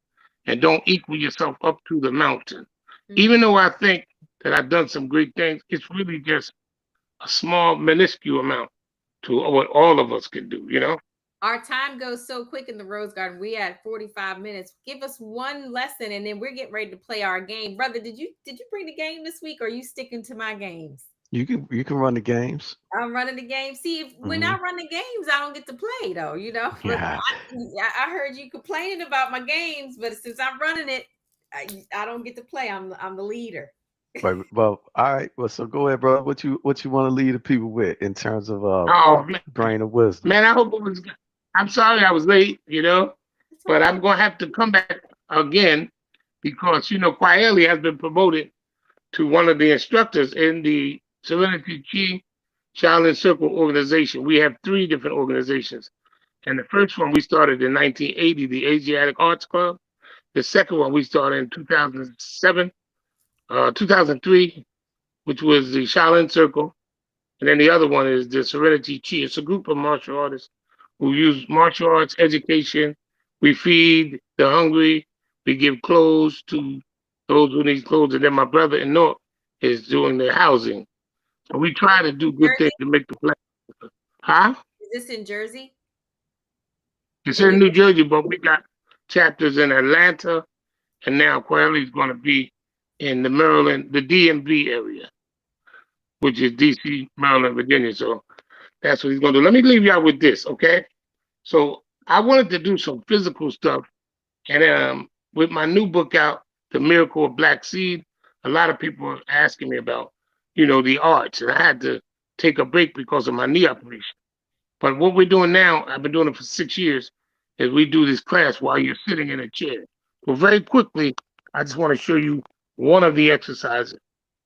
and don't equal yourself up to the mountain. Even though I think that I've done some great things, it's really just a small, minuscule amount to what all of us can do, you know? Our time goes so quick in the Rose Garden. We had 45 minutes. Give us one lesson and then we're getting ready to play our game. Brother, did you bring the game this week or are you sticking to my games? You can run the games. I'm running the game. See, when I Hmm. run the games, I don't get to play though, you know. But Yeah. I heard you complaining about my games, but since I'm running it, I don't get to play. I'm the leader. Right. Well, all right. Well, so go ahead, bro. What you want to lead the people with in terms of Oh, grain of wisdom? man, I hope it was. I'm sorry I was late, you know, It's but I'm okay. going to have to come back again because, you know, Kwaeli has been promoted to one of the instructors in the Serenity Chi Challenge Circle organization. We have three different organizations. And the first one we started in 1980, the Asiatic Arts Club. The second one we started in 2007, 2003, which was the Shaolin Circle. And then the other one is the Serenity Chi. It's a group of martial artists who use martial arts education. We feed the hungry. We give clothes to those who need clothes. And then my brother in North is doing the housing. So we try to do good things Jersey? to make the planet. Huh? Is this in Jersey? It's In in New New Jersey, but we got chapters in Atlanta, and now Quayle is going to be in the Maryland, the DMV area, which is DC, Maryland, Virginia. So that's what he's going to do. Let me leave y'all with this, okay? So I wanted to do some physical stuff, and with my new book out, The Miracle of Black Seed, a lot of people are asking me about, you know, the arts, and I had to take a break because of my knee operation. But what we're doing now, I've been doing it for 6 years, is we do this class while you're sitting in a chair. So very quickly, I just want to show you one of the exercises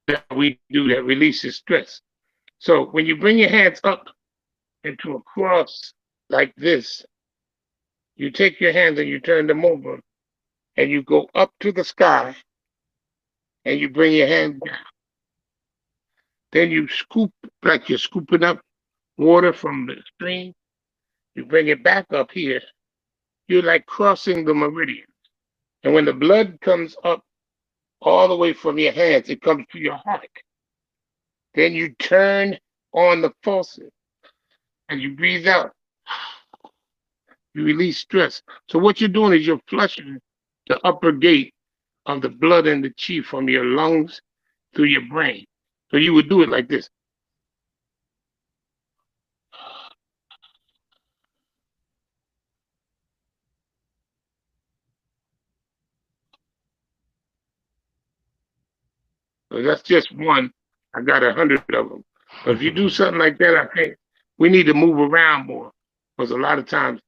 that we do that releases stress. So when you bring your hands up into a cross like this, you take your hands and you turn them over and you go up to the sky and you bring your hand down. Then you scoop like you're scooping up water from the stream. You bring it back up here. You're like crossing the meridian. And when the blood comes up all the way from your hands, it comes to your heart. Then you turn on the faucet and you breathe out. You release stress. So what you're doing is you're flushing the upper gate of the blood and the chi from your lungs through your brain. So you would do it like this. So that's just one. I got 100 of them. But if you do something like that, I think we need to move around more because a lot of times,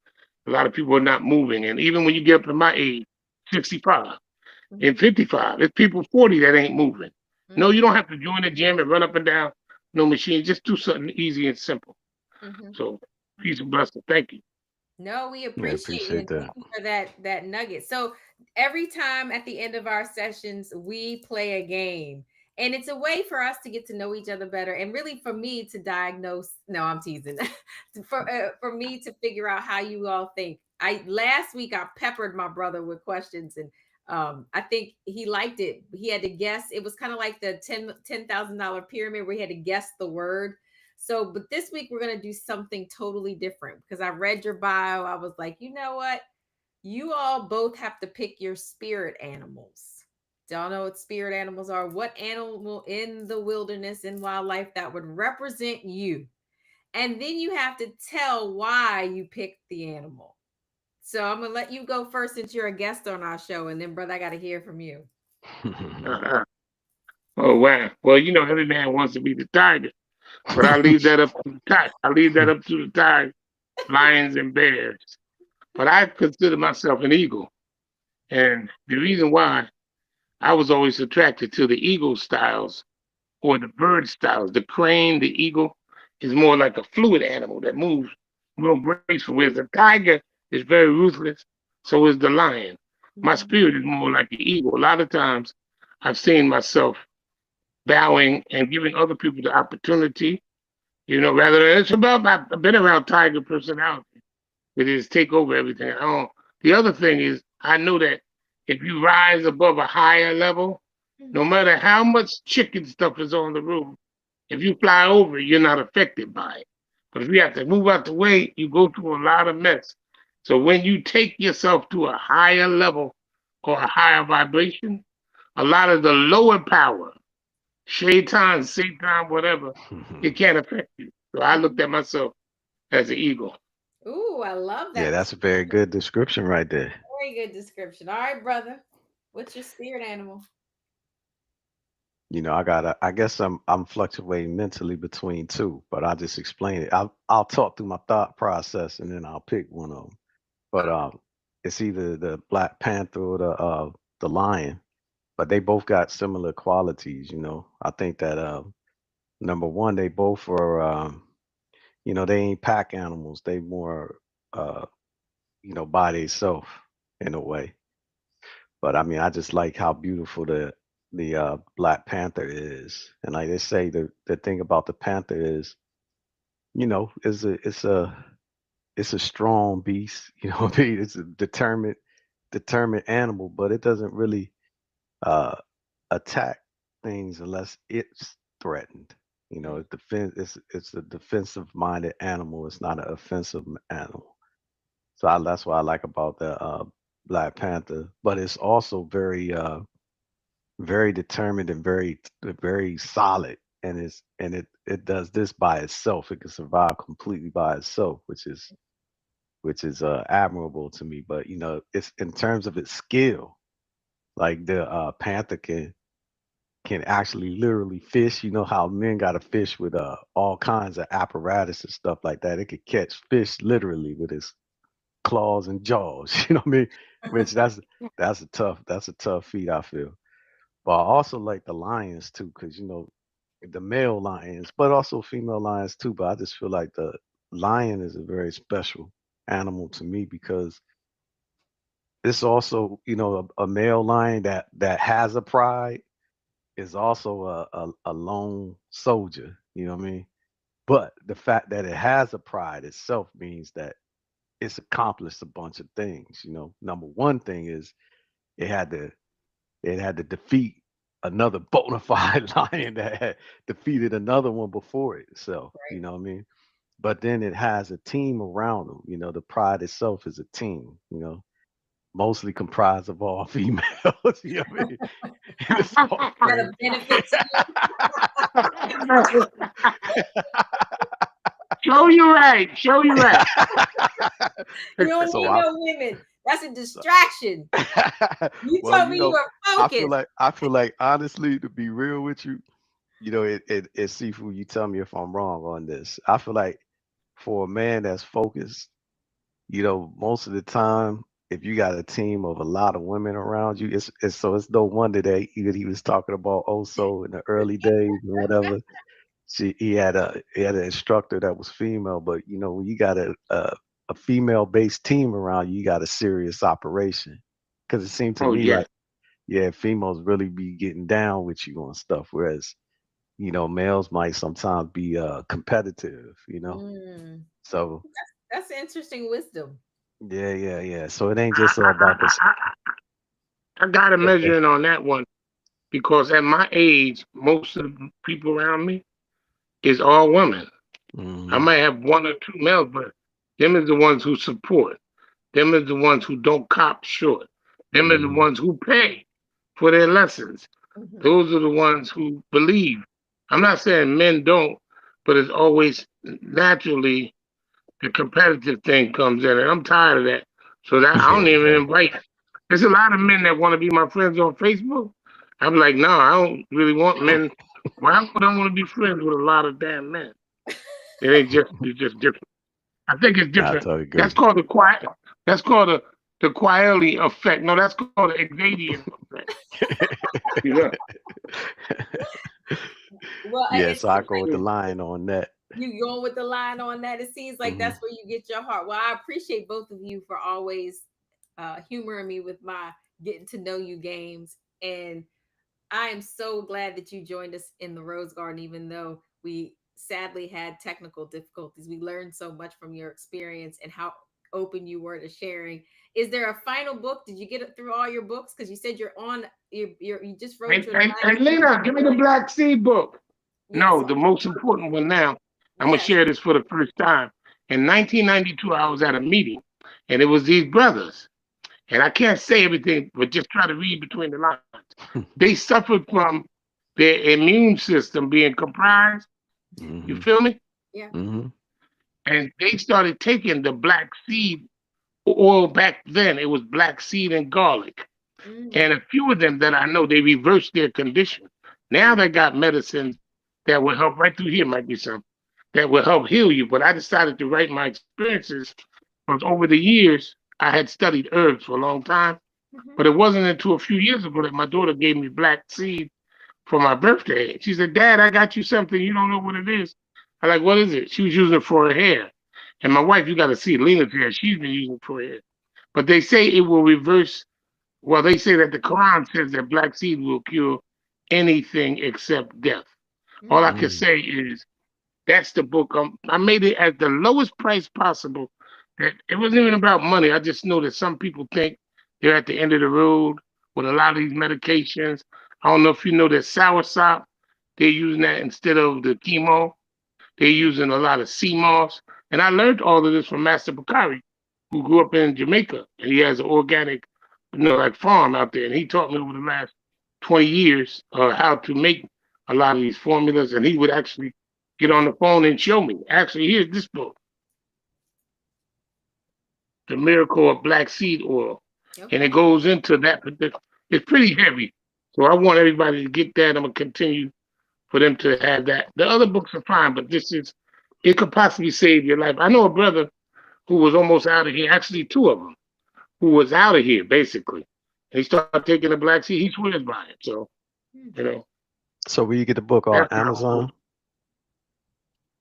a lot of people are not moving. And even when you get up to my age, 65 and 55, there's people 40 that ain't moving. No, you don't have to join the gym and run up and down no machine. Just do something easy and simple. Mhm. So peace and blessing. Thank you. No, we Yeah, appreciate it appreciate and thank that. you for that nugget. So every time at the end of our sessions, we play a game. And it's a way for us to get to know each other better and really for me to diagnose. No, I'm teasing. For me to figure out how you all think. I last week I peppered my brother with questions and I think he liked it. He had to guess. It was kind of like the $10,000 pyramid where he had to guess the word. So, but this week we're going to do something totally different because I read your bio. I was like, you know what? You all both have to pick your spirit animals. Don't know what spirit animals are. What animal in the wilderness and wildlife that would represent you? And then you have to tell why you picked the animal. So I'm going to let you go first since you're a guest on our show. And then, brother, I got to hear from you. Uh-huh. Oh, wow. Well, you know, every man wants to be the tiger, but I leave that up to the tiger. I leave that up to the tiger, lions and bears. But I consider myself an eagle. And the reason why I was always attracted to the eagle styles or the bird styles. The crane, the eagle is more like a fluid animal that moves real graceful, whereas the tiger is very ruthless. So is the lion. My Mhm. spirit is more like the eagle. A lot of times I've seen myself bowing and giving other people the opportunity, you know, rather than it's about, I've been around tiger personality. It is take over everything. The other thing is, I know that if you rise above a higher level, No matter how much chicken stuff is on the roof, if you fly over, you're not affected by it. But if you have to move out the way, you go through a lot of mess. So when you take yourself to a higher level or a higher vibration, a lot of the lower power, shaitan, Satan, whatever, it can't affect you. So I looked at myself as an eagle. Ooh, I love Yeah, that that's a very description. good description right there. Very good description. All right, brother. What's your spirit animal? I guess I'm fluctuating mentally between two, but I'll just explain it. I'll talk through my thought process and then I'll pick one of them. But it's either the Black Panther or the lion, but they both got similar qualities. I think that number one, they both are they ain't pack animals. They more uh, by themselves in a way. But I mean, I just like how beautiful the Black Panther is, and like they say, the thing about the panther is, is it's a strong beast. You know what I mean? It's a determined animal, but it doesn't really uh, attack things unless it's threatened. Mm, It's a defensive minded animal. It's not an offensive animal. So that's what I like about the Black Panther. But it's also very determined and very solid, and it does this by itself. It can survive completely by itself, which is admirable to me. But it's in terms of its skill, like the panther can actually literally fish. You know how men got to fish with all kinds of apparatus and stuff like that. It could catch fish literally with its claws and jaws. You know what I mean? Which that's a tough feat, I feel. But I also like the lions too, because the male lions, but also female lions too. But I just feel like the lion is a very special animal to me because it's also, a male lion that has a pride is also a lone soldier. You know what I mean? But the fact that it has a pride itself means that it's accomplished a bunch of things. Number one thing is it had to it had to defeat another bona fide lion that had defeated another one before itself. You right. know what I mean? But then it has a team around them. The pride itself is a team. Mostly comprised of all females. You know what I mean? And it's all Is that a friends. benefit to you? Show you right. Show you right. You don't so need I no women. That's a distraction. You well, told me you were focused. I feel like honestly, to be real with you, it's seafood. You tell me if I'm wrong on this. I feel like for a man that's focused, most of the time, if you got a team of a lot of women around you, it's no wonder that even he was talking about Oso in the early days and whatever. He had an instructor that was female, but when you got a female based team around you, you got a serious operation. Because it seemed to Oh me yeah. like, yeah, females really be getting down with you on stuff, whereas males might sometimes be competitive. Mm, So that's interesting wisdom. yeah, yeah, yeah. So it ain't I, just I, about this. I got to Okay. measure in on that one because at my age, most of the people around me is all women. I Hmm. might have one or two males, but them is the ones who support. Them is the ones who don't cop short. Them is the Hmm. ones who pay for their lessons. Mhm. Those are the ones who believe. I'm not saying men don't, but it's always naturally the competitive thing comes in, and I'm tired of that. So that I Yeah, don't even yeah. invite. There's a lot of men that want to be my friends on Facebook. I'm like, no, I don't really want men. Why would I want to be friends with a lot of damn men? It's just different. I think it's I different. totally That's agree. called the quiet. That's called the Quietly effect. No, that's called the Xavier effect. You know? Well, Yeah, it so I seems go like with the line on that. you going with the line on that. It seems like Hmm. that's where you get your heart. Well, I appreciate both of you for always humoring me with my getting to know you games. And I am so glad that you joined us in the Rose Garden, even though we sadly had technical difficulties. We learned so much from your experience and how open you were to sharing. Is there a final book? Did you get it through all your books? Because you said you're on. You just wrote your And last. Lena, give me the Black Seed book. Yes. No, the most important one now. I'm gonna Yes. share this for the first time. In 1992, I was at a meeting, and it was these brothers. And I can't say everything, but just try to read between the lines. They suffered from their immune system being compromised. You Mm-hmm. feel me? Yeah. Mm-hmm. And they started taking the black seed oil back then. It was black seed and garlic. Mm. And a few of them that I know, they reversed their condition. Now they got medicines that will help right through here, might be some that will help heal you. But I decided to write my experiences because over the years, I had studied herbs for a long time. Mhm. But it wasn't until a few years ago that my daughter gave me black seed for my birthday. She said, Dad, I got you something. You don't know what it is. I like, what is it? She was using it for her hair. And my wife, you got to see Lena's hair. She's been using it for her hair. But they say it will reverse. Well, they say that the Quran says that black seed will cure anything except death. All I Mm. can Mm. say is that's the book. I made it at the lowest price possible. That it wasn't even about money. I just know that some people think they're at the end of the road with a lot of these medications. I don't know if you know that soursop, they're using that instead of the chemo. They're using a lot of sea moss. And I learned all of this from Master Bakari, who grew up in Jamaica. And he has an organic, like farm out there. And he taught me over the last 20 years how to make a lot of these formulas. And he would actually get on the phone and show me. Actually, here's this book, The Miracle of Black Seed Oil. And it Okay. goes into that. But it's pretty heavy. So I want everybody to get that. I'm going to continue for them to have that. The other books are fine, but it could possibly save your life. I know a brother who was almost out of here, actually two of them, who was out of here, basically. And he started taking the black seed. He swears by it. So, Mm. you know, So where you get the book on that's how Amazon?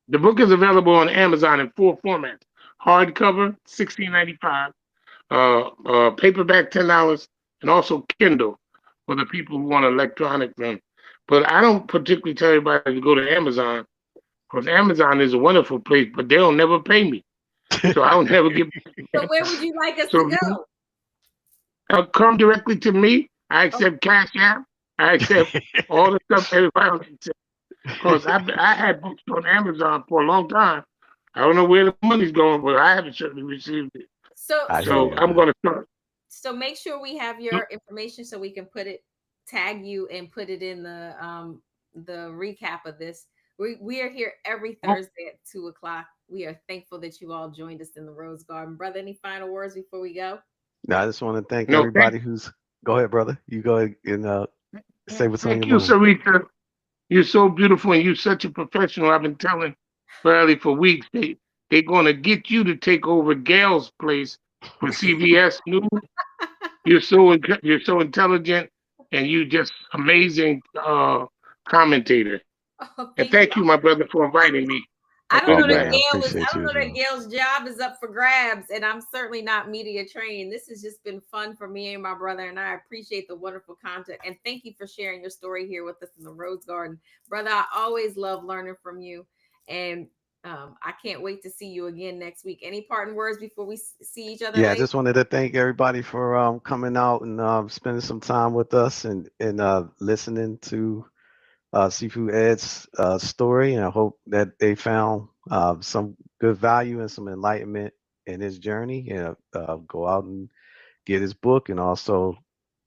the book is available on Amazon in four formats. Hardcover, $16.95, paperback, $10, and also Kindle for the people who want electronic them. But I don't particularly tell everybody to go to Amazon because Amazon is a wonderful place, but they'll never pay me. So I don't ever get. So where would you like us to So if you go? come directly to me, I Oh, accept Cash App. I accept all the stuff everybody else accepts. Because I had books on Amazon for a long time. I don't know where the money's going, but I haven't certainly received it. so I hear So you, I'm man. going to start. so make sure we have your information so we can tag you and put it in the recap of this. We are here every Thursday at 2 o'clock. We are thankful that you all joined us in the Rose Garden. Brother, any final words before we go? Now, I just want to thank No, everybody who's. Go ahead, brother. You go ahead and say what's on thank your you, mind. Sarita. You're so beautiful and you're such a professional. I've been telling Bradley for weeks they're going to get you to take over Gail's place for CBS News. You're so intelligent and you just amazing commentator. Oh, And thank you. thank you, my brother, for inviting me. I I'm don't Oh really know that man, glad. I Gail is. appreciate I you don't as know that well. Gail's job is up for grabs, and I'm certainly not media trained. This has just been fun for me and my brother, and I appreciate the wonderful content. And thank you for sharing your story here with us in the Rose Garden, brother. I always love learning from you, and I can't wait to see you again next week. Any parting words before we see each other Yeah, I later? just wanted to thank everybody for coming out and spending some time with us and listening to Seafood Ed's story. And I hope that they found some good value and some enlightenment in his journey. And go out and get his book, and also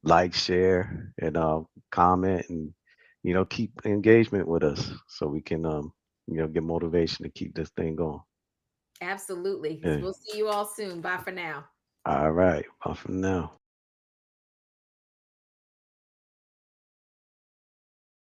like, share, and comment, and keep engagement with us so we can get motivation to keep this thing going. Absolutely. Yeah. We'll see you all soon. Bye for now. All right. Bye for now.